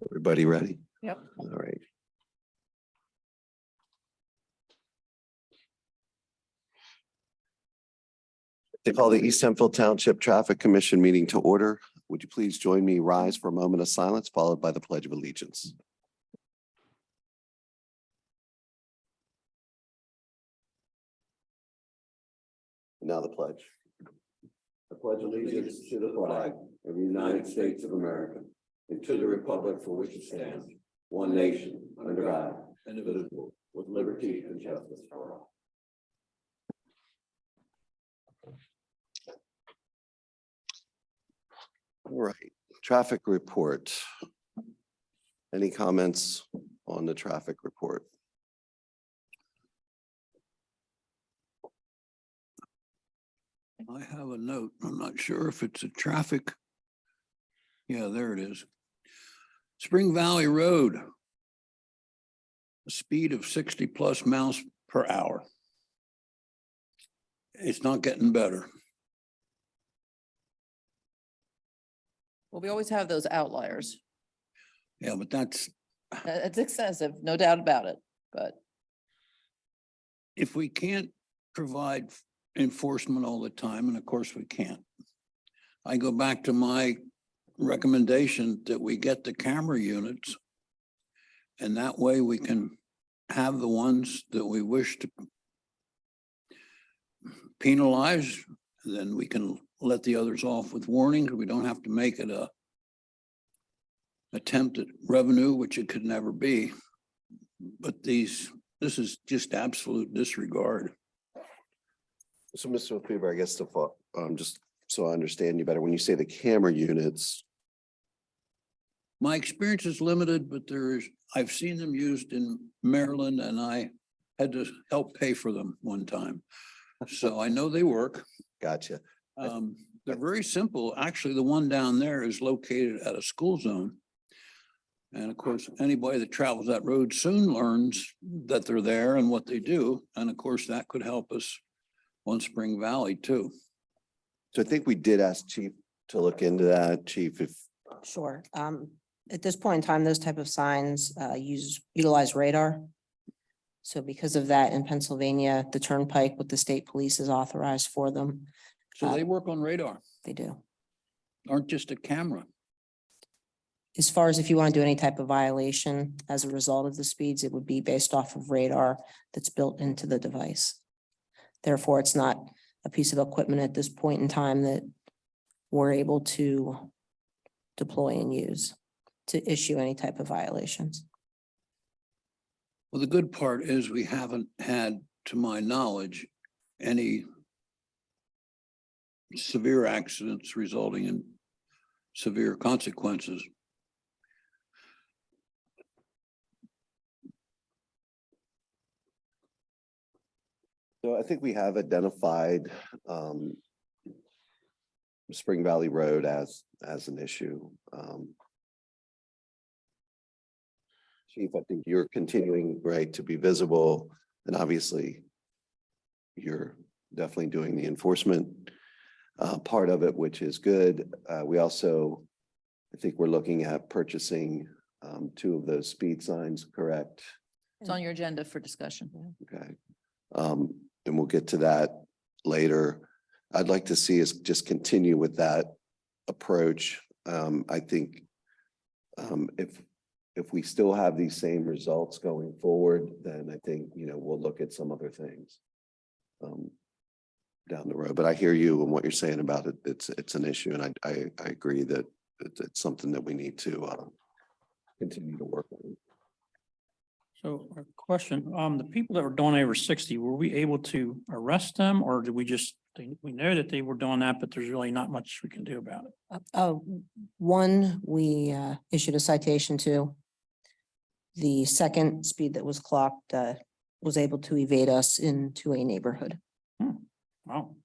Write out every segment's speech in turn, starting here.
Everybody ready? Yep. All right. They call the East Hempfield Township Traffic Commission meeting to order. Would you please join me, rise for a moment of silence, followed by the Pledge of Allegiance. Now the pledge. I pledge allegiance to the flag of the United States of America and to the republic for which it stands, one nation, under God, indivisible, with liberty and justice for all. All right, traffic report. Any comments on the traffic report? I have a note. I'm not sure if it's a traffic. Yeah, there it is. Spring Valley Road. A speed of 60+ miles per hour. It's not getting better. Well, we always have those outliers. Yeah, but that's, It's excessive, no doubt about it, but if we can't provide enforcement all the time, and of course we can't. I go back to my recommendation that we get the camera units. And that way we can have the ones that we wish to penalize, then we can let the others off with warnings. We don't have to make it a attempt at revenue, which it could never be. But this is just absolute disregard. So, Mr. Weaver, I guess just so I understand you better, when you say the camera units, My experience is limited, but I've seen them used in Maryland and I had to help pay for them one time. So I know they work. gotcha. They're very simple. Actually, the one down there is located at a school zone. And of course, anybody that travels that road soon learns that they're there and what they do. And of course, that could help us on Spring Valley too. So I think we did ask Chief to look into that, Chief, if, Sure. At this point in time, those type of signs utilize radar. So because of that, in Pennsylvania, the Turnpike with the state police is authorized for them. So they work on radar, They do. aren't just a camera. As far as if you want to do any type of violation as a result of the speeds, it would be based off of radar that's built into the device. Therefore, it's not a piece of equipment at this point in time that we're able to deploy and use to issue any type of violations. Well, the good part is we haven't had, to my knowledge, any severe accidents resulting in severe consequences. so I think we have identified Spring Valley Road as an issue. Chief, I think you're continuing, right, to be visible, and obviously you're definitely doing the enforcement part of it, which is good. We also, I think we're looking at purchasing 2 of those speed signs, correct? it's on your agenda for discussion. Okay. And we'll get to that later. I'd like to see us just continue with that approach. I think if we still have these same results going forward, then I think, we'll look at some other things down the road. But I hear you and what you're saying about it. It's an issue, and I agree that it's something that we need to continue to work on. So a question, the people that were doing over 60, were we able to arrest them, or did we just, we know that they were doing that, but there's really not much we can do about it? One, we issued a citation to. The second speed that was clocked was able to evade us into a neighborhood. Wow.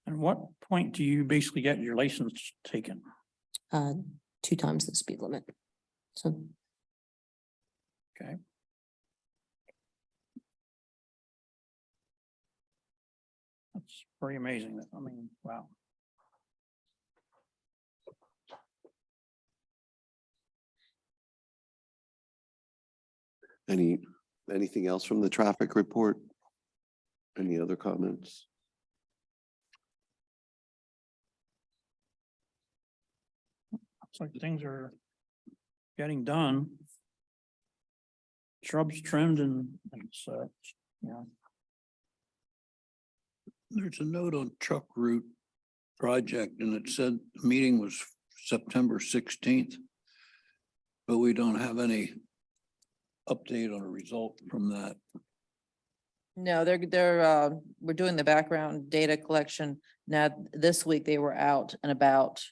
And what point do you basically get your license taken? 2 times the speed limit. So Okay. That's pretty amazing. I mean, wow. Anything else from the traffic report? Any other comments? Looks like things are getting done. Shrubs trimmed and such, yeah. There's a note on truck route project and it said the meeting was September 16th. But we don't have any update on a result from that. No, we're doing the background data collection. Now, this week they were out and about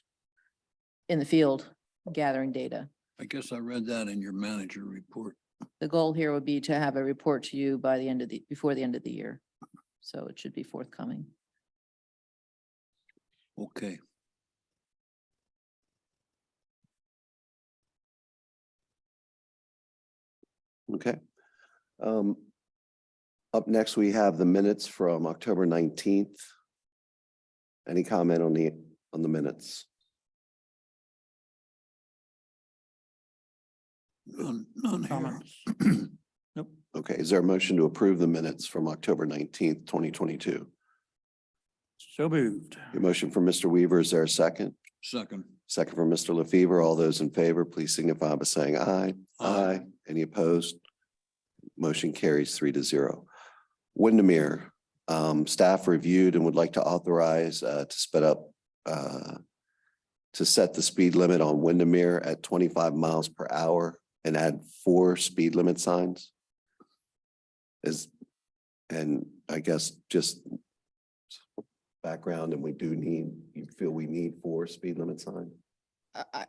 in the field gathering data. I guess I read that in your manager report. The goal here would be to have a report to you by the end of before the end of the year. So it should be forthcoming. Okay. Okay. Up next, we have the minutes from October 19th. Any comment on the minutes? None here. Comments? Nope. Okay, is there a motion to approve the minutes from October 19th, 2022? So moved. A motion from Mr. Weaver, is there a second? Second. Second from Mr. LaFever. All those in favor, please signify by saying aye. Aye. Any opposed? Motion carries 3-0. Windermere, staff reviewed and would like to authorize to set the speed limit on Windermere at 25 miles per hour and add 4 speed limit signs. And I guess just background, and you feel we need 4 speed limit signs?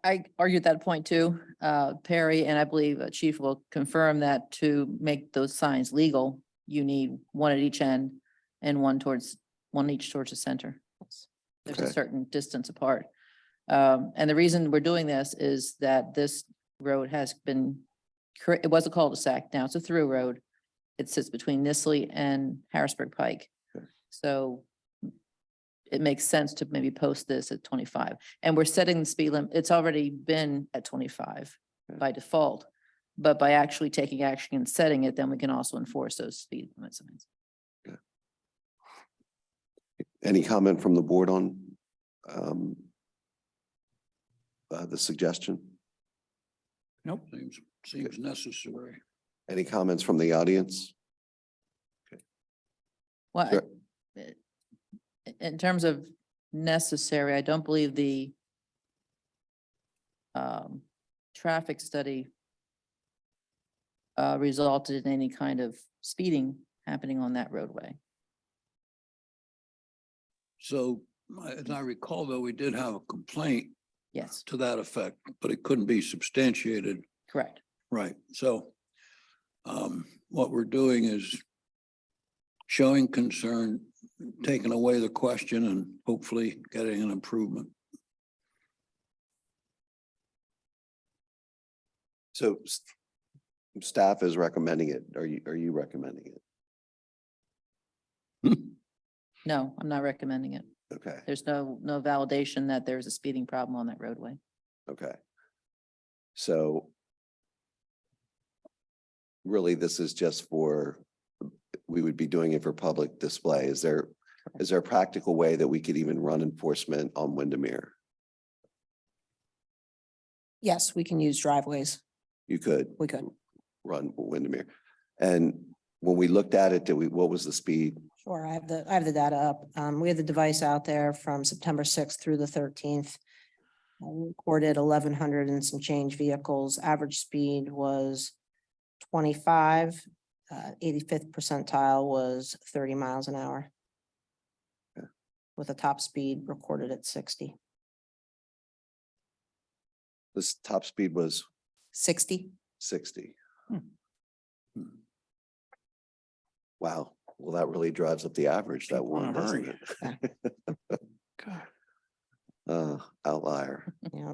I argued that point too, Perry, and I believe Chief will confirm that to make those signs legal, you need 1 at each end and 1 each towards the center. There's a Okay. certain distance apart. And the reason we're doing this is that this road has been, it was a cul-de-sac, now it's a through road. It sits between Nisley and Harrisburg Pike. Okay. So it makes sense to maybe post this at 25. And we're setting the speed limit, it's already been at 25 Okay. by default. But by actually taking action and setting it, then we can also enforce those speed limit signs. Any comment from the board on the suggestion? Nope. Seems necessary. Any comments from the audience? Well, Sure. in terms of necessary, I don't believe the traffic study resulted in any kind of speeding happening on that roadway. So as I recall, though, we did have a complaint Yes, to that effect, but it couldn't be substantiated. correct. Right, so what we're doing is showing concern, taking away the question and hopefully getting an improvement. So staff is recommending it. Are you recommending it? No, I'm not recommending it. Okay, There's no validation that there's a speeding problem on that roadway. okay. So really, this is just we would be doing it for public display. Is there a practical way that we could even run enforcement on Windermere? Yes, we can use driveways. You could We could. run Windermere. And when we looked at it, what was the speed? Sure, I have the data up. We had the device out there from September 6th through the 13th. We recorded 1,100 and some change vehicles. Average speed was 25. 85th percentile was 30 miles an hour. Okay. With a top speed recorded at 60. This top speed was 60. 60. Hmm. Wow, well, that really drives up the average, that People in one, a doesn't hurry. it? Outlier. Yeah.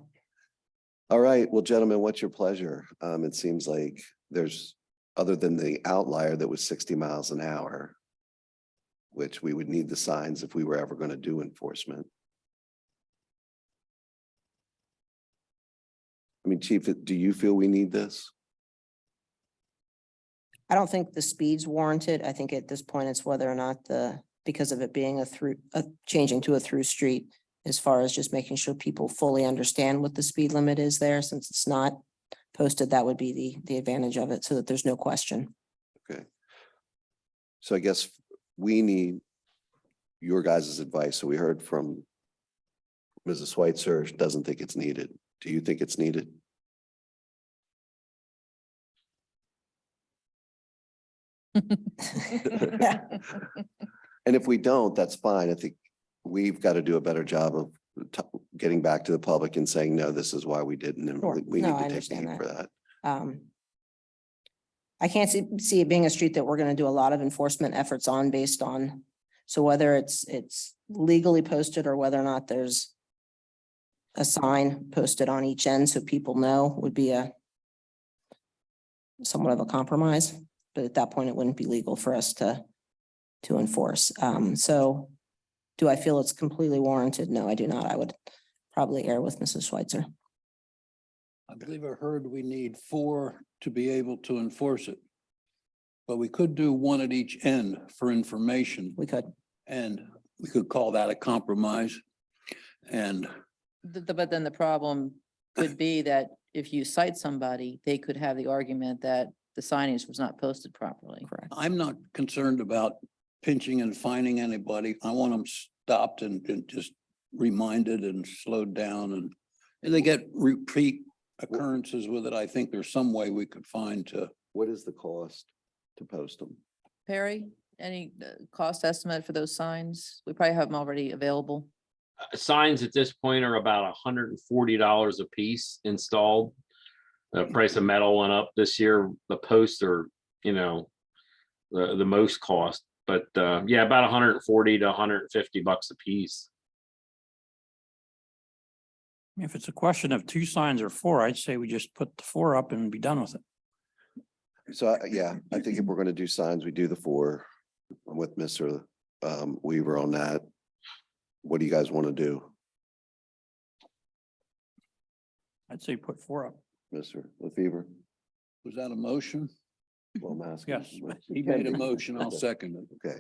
All right, well, gentlemen, what's your pleasure? It seems like there's, other than the outlier that was 60 miles an hour, which we would need the signs if we were ever going to do enforcement. I mean, Chief, do you feel we need this? I don't think the speed's warranted. I think at this point, it's whether or not because of it being changing to a through street, as far as just making sure people fully understand what the speed limit is there, since it's not posted, that would be the advantage of it, so that there's no question. Okay. So I guess we need your guys' advice. So we heard from Mrs. Schweitzer, she doesn't think it's needed. Do you think it's needed? And if we don't, that's fine. I think we've got to do a better job of getting back to the public and saying, no, this is why we didn't. And Sure. we No, need I to take the understand heat for that. I can't see it being a street that we're gonna do a lot of enforcement efforts on based on, so whether it's legally posted or whether or not there's a sign posted on each end so people know would be somewhat of a compromise, but at that point, it wouldn't be legal for us to enforce. So do I feel it's completely warranted? No, I do not. I would probably err with Mrs. Schweitzer. I believe I heard we need 4 to be able to enforce it. But we could do 1 at each end for information, We could. and we could call that a compromise. And But then the problem could be that if you cite somebody, they could have the argument that the signage was not posted properly. Correct. I'm not concerned about pinching and fining anybody. I want them stopped and just reminded and slowed down, and they get repeat occurrences with it. I think there's some way we could find to. What is the cost to post them? Perry, any cost estimate for those signs? We probably have them already available. Signs at this point are about $140 a piece installed. The price of metal went up this year. The posts are, the most cost, but yeah, about 140 to 150 bucks a piece. If it's a question of 2 signs or 4, I'd say we just put the 4 up and be done with it. So, yeah, I think if we're going to do signs, we do the 4. I'm with Mr. Weaver on that. What do you guys want to do, I'd say put 4 up. Mr. LaFever? Was that a motion? Well, I'm asking. Yes. He made a motion. I'll second it. Okay,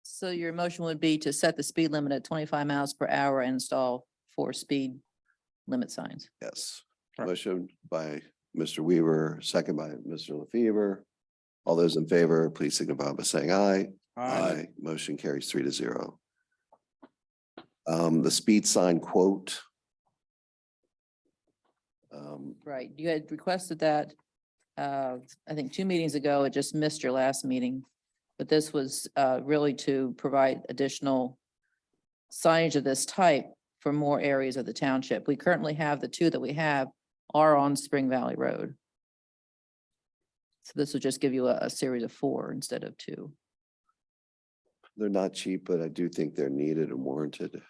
So your motion would be to set the speed limit at 25 miles per hour and install 4 speed limit signs. yes. Correct. Motion by Mr. Weaver, second by Mr. LaFever. All those in favor, please signify by saying aye. Aye. Motion carries 3-0. The speed sign quote. Right, you had requested that, I think 2 meetings ago. It just missed your last meeting. But this was really to provide additional signage of this type for more areas of the township. We currently have the 2 that we have are on Spring Valley Road. So this will just give you a series of 4 instead of 2. They're not cheap, but I do think they're needed and warranted.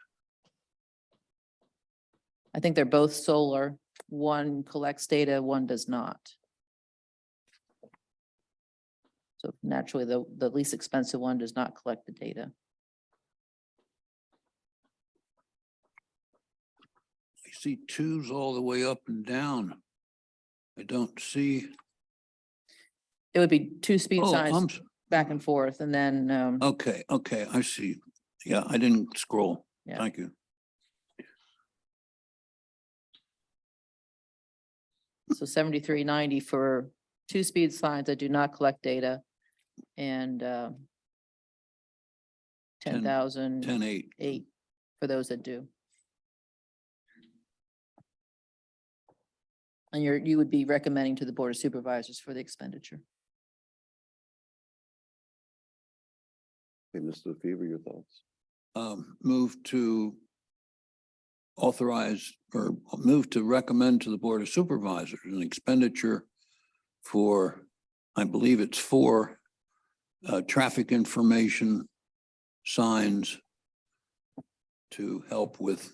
I think they're both solar. One collects data, one does not. So naturally, the least expensive one does not collect the data. I see 2s all the way up and down. I don't see. It would be 2 speed Oh, signs back and forth, and then, okay, I see. Yeah, I didn't scroll. Yeah. Thank you. so 73.90 for 2 speed signs that do not collect data, and 10,008 10-8. for those that do. And you would be recommending to the Board of Supervisors for the expenditure. Okay, Mr. LaFever, your thoughts? Move to authorize or move to recommend to the Board of Supervisors an expenditure for, I believe it's 4 traffic information signs to help with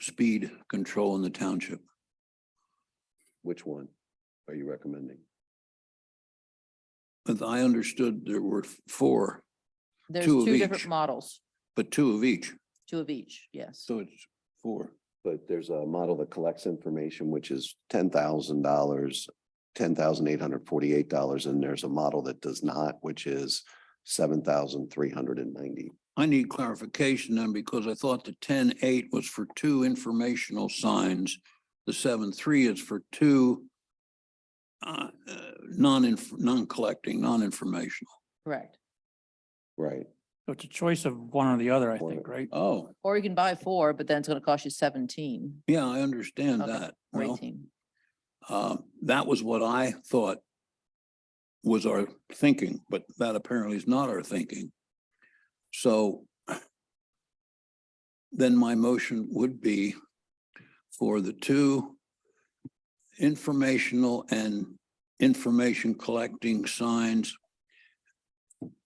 speed control in the township. Which one are you recommending? As I understood, there were 4, There's 2 of 2 different each. models, but 2 of each. 2 of each, yes. So it's 4. But there's a model that collects information, which is $10,000. $10,848, and there's a model that does not, which is $7,390. I need clarification then, because I thought the 10.8 was for two informational signs. The 7.3 is for two non-collecting, non-informational. Correct. Right. So it's a choice of one or the other, I think, right? Oh, Or you can buy 4, but then it's gonna cost you 17 yeah, I understand Okay, that. or Well, 18. that was what I thought was our thinking, but that apparently is not our thinking. So then my motion would be for the two informational and information collecting signs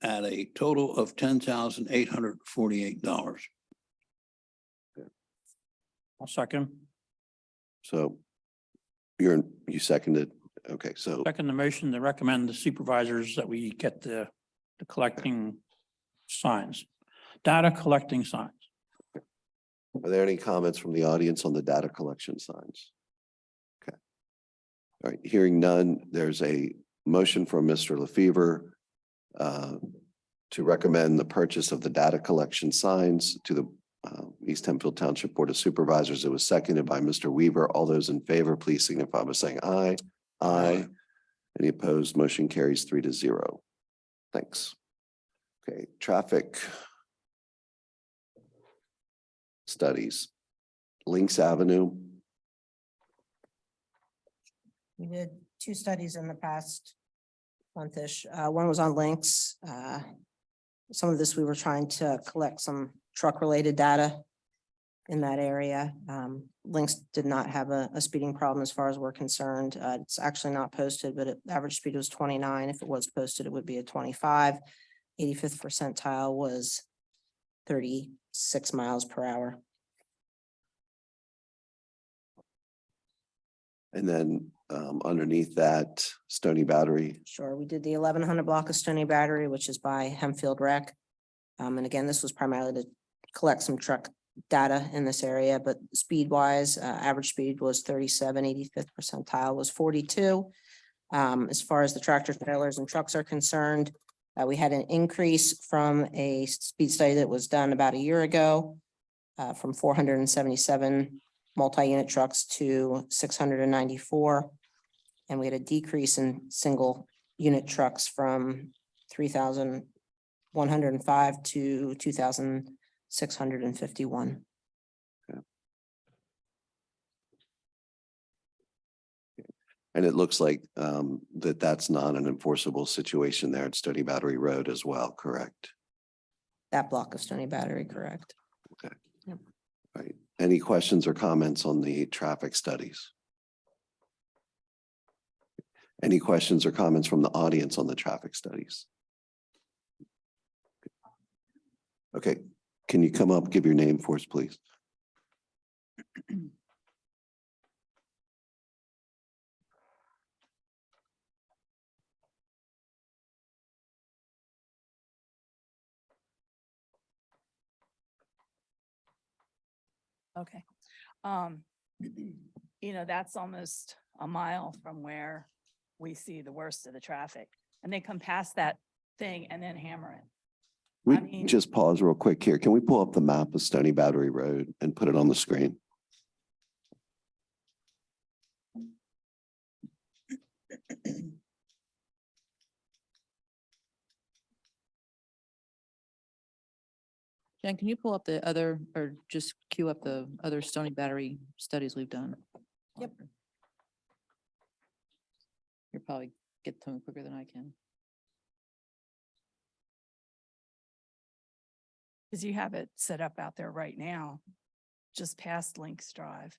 at a total of $10,848. I'll second. So you seconded. Okay, so Second the motion to recommend the supervisors that we get the collecting signs, data collecting signs. are there any comments from the audience on the data collection signs? Okay. All right, hearing none, there's a motion from Mr. LaFever to recommend the purchase of the data collection signs to the East Hempfield Township Board of Supervisors. It was seconded by Mr. Weaver. All those in favor, please signify by saying aye. Aye. Any opposed? Motion carries 3-0. Thanks. Okay, traffic studies. Lynx Avenue. We did 2 studies in the past month-ish. One was on links. Some of this, we were trying to collect some truck-related data in that area. Links did not have a speeding problem as far as we're concerned. It's actually not posted, but average speed was 29. If it was posted, it would be a 25. 85th percentile was 36 miles per hour. And then underneath that, Stony Battery. Sure, we did the 1100 block of Stony Battery, which is by Hempfield Rec. And again, this was primarily to collect some truck data in this area, but speed wise, average speed was 37, 85th percentile was 42. As far as the tractor trailers and trucks are concerned, we had an increase from a speed study that was done about a year ago, from 477 multi-unit trucks to 694. And we had a decrease in single unit trucks from 3,105 to 2,651. And it looks like that's not an enforceable situation there at Stony Battery Road as well, correct? That block of Stony Battery, correct? Right. Any questions or comments on the traffic studies? Any questions or comments from the audience on the traffic studies? Okay, can you come up, give your name for us, please? Okay. That's almost a mile from where we see the worst of the traffic. And they come past that thing and then hammer it. We I mean- just pause real quick here. Can we pull up the map of Stony Battery Road and put it on the screen? Jen, can you pull up the other, or just queue up the other Stony Battery studies we've done? Yep. You'll probably get to them quicker than I can. Because you have it set up out there right now, just past Links Drive.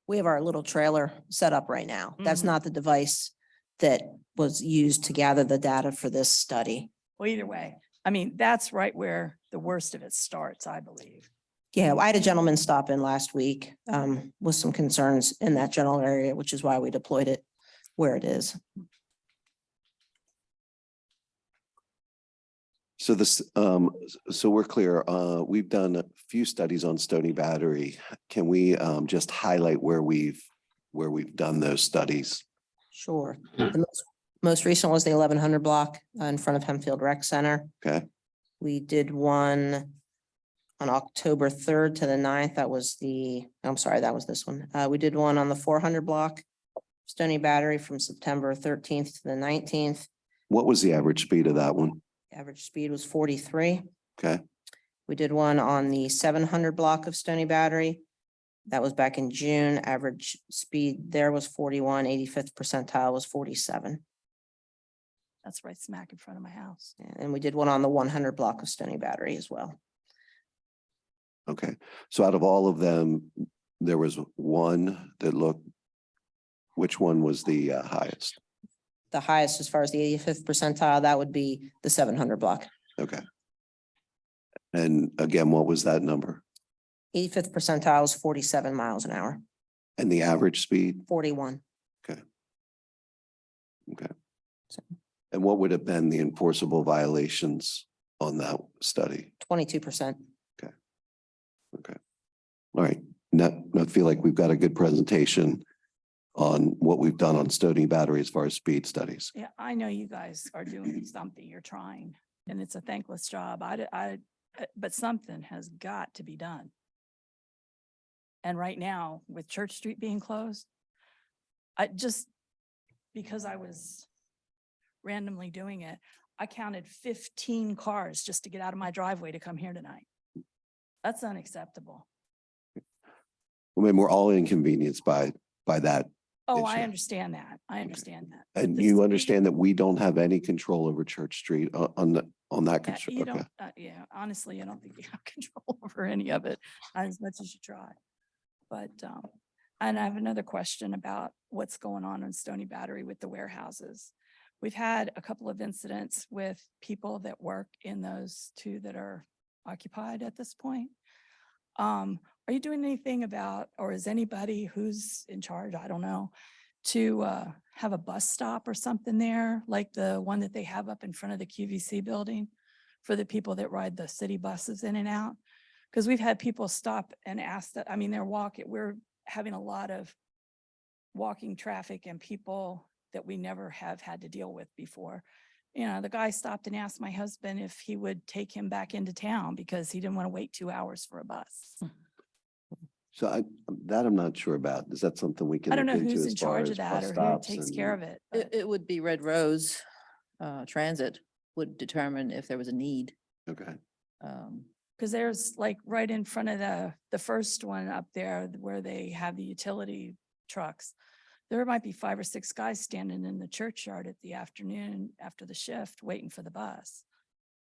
We have our little trailer set up right now. That's Mhm. not the device that was used to gather the data for this study. Well, either way, I mean, that's right where the worst of it starts, I believe. Yeah, I had a gentleman stop in last week with some concerns in that general area, which is why we deployed it where it is. So this, so we're clear, we've done a few studies on Stony Battery. Can we just highlight where we've done those studies? Sure. The most recent was the 1100 block in front of Hempfield Rec Center. Okay, We did one on October 3rd to the 9th. That was I'm sorry, that was this one. We did one on the 400 block, Stony Battery, from September 13th to the 19th. what was the average speed of that one? Average speed was 43. Okay, We did one on the 700 block of Stony Battery. That was back in June. Average speed there was 41. 85th percentile was 47. That's right smack in front of my house. And we did one on the 100 block of Stony Battery as well. okay. So out of all of them, there was one that looked, which one was the highest? The highest as far as the 85th percentile, that would be the 700 block. Okay. And again, what was that number? 85th percentile is 47 miles an hour, And the average speed? 41. Okay. So- And what would have been the enforceable violations on that study? 22%. Okay. All right. Now, I feel like we've got a good presentation on what we've done on Stony Battery as far as speed studies. Yeah, I know you guys are doing something, you're trying, and it's a thankless job. But something has got to be done. And right now, with Church Street being closed, because I was randomly doing it, I counted 15 cars just to get out of my driveway to come here tonight. That's unacceptable. I mean, we're all inconvenienced by that. Oh, I Issue. understand that. I understand that. But And the you speed- understand that we don't have any control over Church Street on that Yeah, construction. you Okay. don't, honestly, I don't think you have control over any of it, as much as you try. But, and I have another question about what's going on Stony Battery with the warehouses. We've had a couple of incidents with people that work in those two that are occupied at this point. Are you doing anything about, or is anybody who's in charge, I don't know, to have a bus stop or something there, like the one that they have up in front of the QVC building for the people that ride the city buses in and out? Because we've had people stop and ask that, I mean, we're having a lot of walking traffic and people that we never have had to deal with before. You know, the guy stopped and asked my husband if he would take him back into town because he didn't want to wait 2 hours for a bus. So I'm not sure about. Is that something we can I don't look know into who's as in far charge as of that bus or who stops takes and- care of it. It, it would be Red Rose Transit would determine if there was a need. Okay, Because there's like right in front of the first one up there where they have the utility trucks. There might be 5 or 6 guys standing in the churchyard at the afternoon after the shift, waiting for the bus.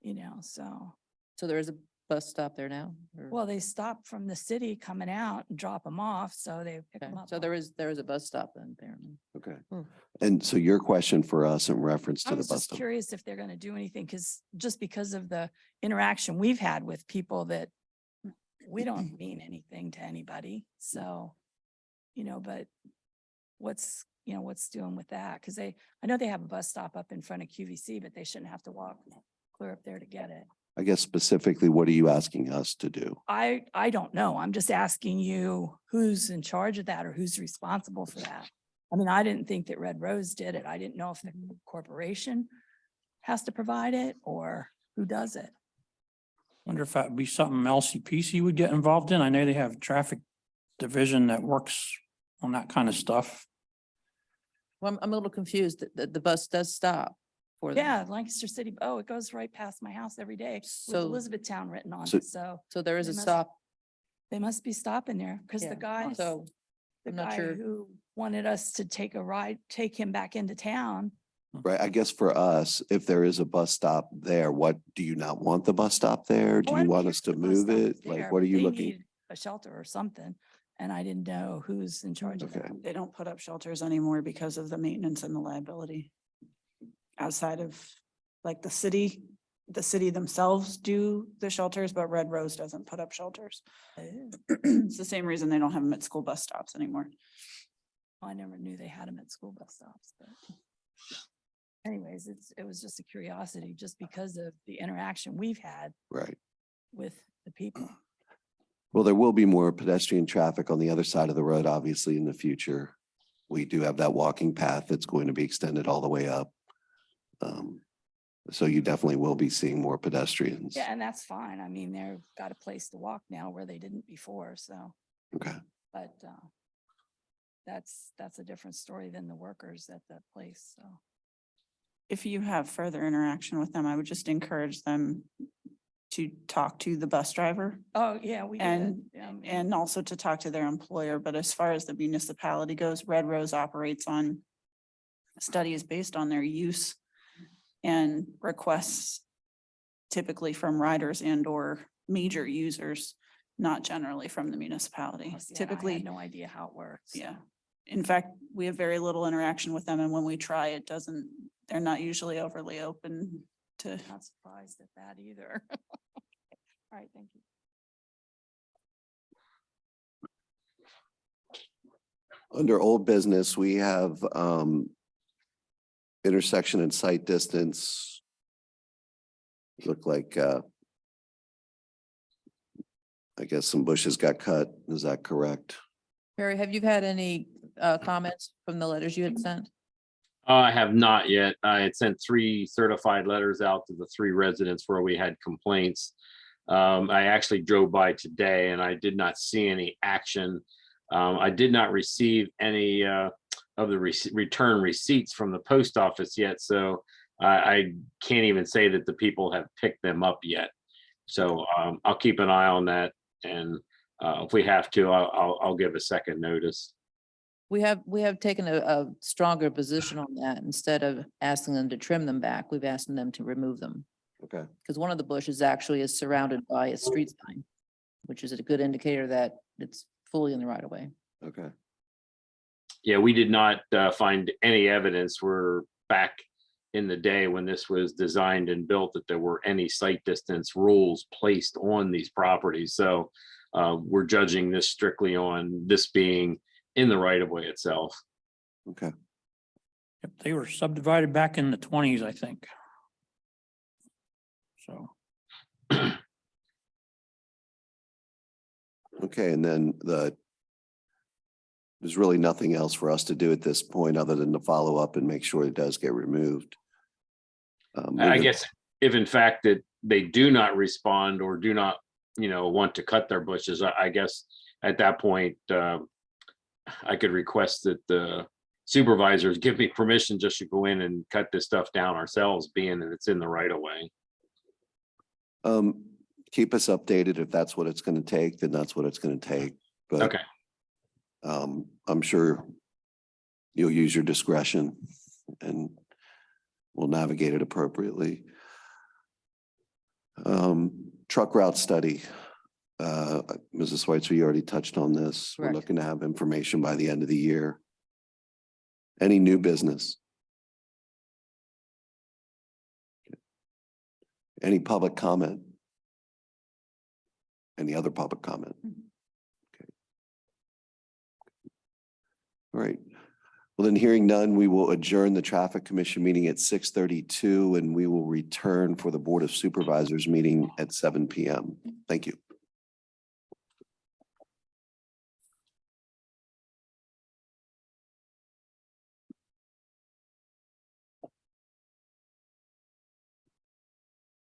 You know, so, So there is a bus stop there now? or- well, they stop from the city coming out and drop them off, so they pick Okay, them up. so there is a bus stop then apparently. okay. Hmm. And so your question for us in reference I to the was bus just stop? curious if they're gonna do anything, because of the interaction we've had with people that we don't mean anything to anybody, so, you know, but what's doing with that? Because I know they have a bus stop up in front of QVC, but they shouldn't have to walk clear up there to get it. I guess specifically, what are you asking us to do? I don't know. I'm just asking you who's in charge of that or who's responsible for that. I mean, I didn't think that Red Rose did it. I didn't know if the corporation has to provide it or who does it. Wonder if that'd be something LCPC would get involved in. I know they have traffic division that works on that kind of stuff. Well, I'm a little confused that the bus does stop for them. Yeah, Lancaster City, oh, it goes right past my house every day with So- Elizabethtown written on So- it. So So there is They a must- stop. they must be stopping there because Yeah, the guy, So the I'm not guy sure. who wanted us to take him back into town. Right, I guess for us, if there is a bus stop there, what, do you not want the bus stop there? Do Oh, I you don't want care us if to the bus move stop is it? Like, there, what are but you they looking? need a shelter or something, and I didn't know who's in charge of Okay. that. They don't put up shelters anymore because of the maintenance and the liability. Outside of, like, the city themselves do the shelters, but Red Rose doesn't put up shelters. It's the same reason they don't have them at school bus stops anymore. I never knew they had them at school bus stops, but anyways, it was just a curiosity, just because of the interaction we've had Right. with the people. Well, there will be more pedestrian traffic on the other side of the road, obviously, in the future. we do have that walking path that's going to be extended all the way up. So you definitely will be seeing more pedestrians. Yeah, and that's fine. I mean, they've got a place to walk now where they didn't before, so, Okay. but that's a different story than the workers at that place, so. If you have further interaction with them, I would just encourage them to talk to the bus driver Oh, yeah, we did. and, Yeah, I mean, and also to talk to their employer. But as far as the municipality goes, Red Rose operates on studies based on their use and requests typically from riders and or major users, not generally from the municipality. oh, see, and I had Typically, no idea how it works. so. yeah. In fact, we have very little interaction with them, and when we try, they're not usually overly open to. Not surprised at that either. All right, thank you. Under old business, we have intersection and site distance. Look like I guess some bushes got cut. Is that correct? Perry, have you had any comments from the letters you had sent? I have not yet. I had sent 3 certified letters out to the 3 residents where we had complaints. I actually drove by today and I did not see any action. I did not receive any of the return receipts from the post office yet, so I can't even say that the people have picked them up yet. So I'll keep an eye on that, and if we have to, I'll give a second notice. We have taken a stronger position on that. Instead of asking them to trim them back, we've asked them to remove them. Okay. Because one of the bushes actually is surrounded by a street sign, which is a good indicator that it's fully in the right of way. Okay. Yeah, we did not find any evidence. We're back in the day when this was designed and built that there were any site distance rules placed on these properties. So we're judging this strictly on this being in the right of way itself. Okay. Yep, they were subdivided back in the 20s, I think. So. Okay, and then there's really nothing else for us to do at this point other than to follow up and make sure it does get removed. I guess if in fact that they do not respond or do not, want to cut their bushes, I guess at that point, I could request that the supervisors give me permission just to go in and cut this stuff down ourselves, being that it's in the right of way. Keep us updated. If that's what it's going to take, then that's what it's going to take. But Okay. I'm sure you'll use your discretion and we'll navigate it appropriately. Truck route study. Mrs. Schweitzer, you already touched on this. We're Correct. looking to have information by the end of the year. Any new business? Any public comment? Any other public comment? Okay. All right. Well, then hearing none, we will adjourn the Traffic Commission meeting at 6:32 and we will return for the Board of Supervisors meeting at 7 p.m. Thank you.